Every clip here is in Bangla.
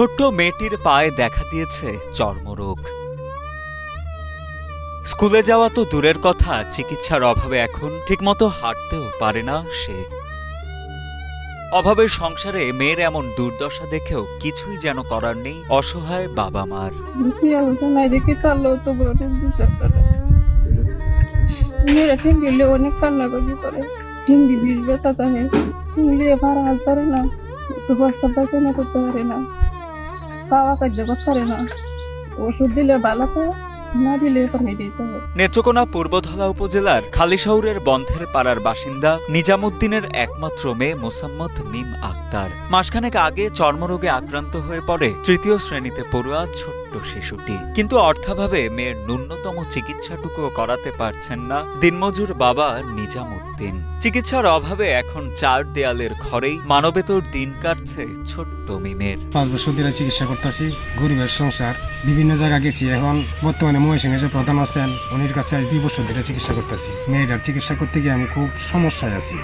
ছোট্ট মেয়েটির পায়ে দেখা দিয়েছে চর্মরোগ। স্কুলে যাওয়া তো দূরের কথা, চিকিৎসার অভাবে এখন ঠিকমতো হাঁটতেও পারে না সে। অভাবের সংসারে মেয়ের এমন দুর্দশা দেখেও কিছুই যেন করার নেই অসহায় বাবা মার। মেয়েরা ঠিক গেলে অনেক কান্নাকাটি করে, ঠিঙ্গি বিষ ব্যথা থাকে, ঠিঙ্গি এবার হাল পারে না, একটু বস্তা পায়খানা করতে পারে না, পাওয়া কার্য করতে পারে না, ওষুধ দিলে ভালো পায়, না দিলে পানি দিতে হয়। নেত্রকোনা পূর্বধলা উপজেলার খালিশহরের বন্ধের পাড়ার বাসিন্দা নিজামুদ্দিনের একমাত্র মেয়ে মোসাম্মদ মিম আক্তার মাসখানেক আগে চর্মরোগে আক্রান্ত হয়ে পড়ে তৃতীয় শ্রেণীতে পড়ুয়া ছোট্ট শিশুটি। কিন্তু অর্থাভাবে মেয়ের ন্যূনতম চিকিৎসাটুকুও করাতে পারছেন না দিনমজুর বাবা নিজামুদ্দিন। চিকিৎসার অভাবে এখন চার দেয়ালের ঘরেই মানবেতর দিন কাটছে ছোট্ট মিমের। 5 বছর ধরে চিকিৎসা করতেছি, গরিবের সংসার, বিভিন্ন জায়গা গেছি। এখন বর্তমানে মহেশিং এসে প্রধান আছেন, উনির কাছে 2 বছর ধরে চিকিৎসা করতেছি। মেয়েটার চিকিৎসা করতে গিয়ে আমি খুব সমস্যায় আছি।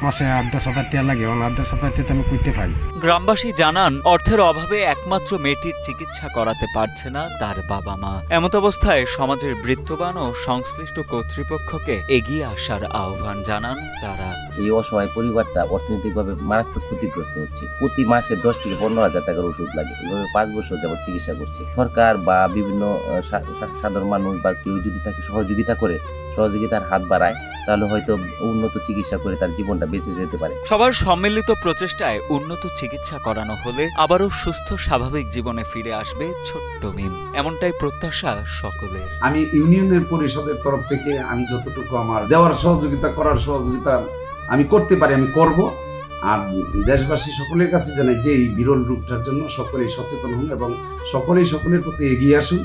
মাসে 8-10 হাজার টাকা লাগে, 8-10 হাজার টাকা আমি কইতে পাই। গ্রামবাসী জানান, অর্থের অভাবে একমাত্র মেয়েটির চিকিৎসা করাতে পারছে না তার বাবা মা। এমত অবস্থায় সমাজের বৃত্তবান ও সংশ্লিষ্ট কর্তৃপক্ষকে এগিয়ে আসার আহ্বান জানান তারা। এই অসহায় পরিবারটা অর্থনৈতিকভাবে মারাত্মক ক্ষতিগ্রস্ত হচ্ছে। প্রতি মাসে 10 থেকে 15 হাজার টাকার ওষুধ লাগে। এভাবে 5 বছর যাবত চিকিৎসা করছে। সরকার বা বিভিন্ন সাধারণ মানুষ বা কেউ যদি তাকে সহযোগিতার হাত বাড়ায়, তাহলে হয়তো উন্নত চিকিৎসা করে তার জীবনটা বেঁচে যেতে পারে। সবার সম্মিলিত প্রচেষ্টায় উন্নত চিকিৎসা করানো হলে আবারও সুস্থ স্বাভাবিক জীবনে ফিরে আসবে ছোট্ট মিম, এমনটাই প্রত্যাশা সকলের। আমি ইউনিয়নের পরিষদের তরফ থেকে আমি যতটুকু আমার দেওয়ার সহযোগিতা আমি করতে পারি আমি করব। আর দেশবাসী সকলের কাছে জানাই যে এই বিরল রোগটার জন্য সকলেই সচেতন হন এবং সকলের প্রতি এগিয়ে আসুন।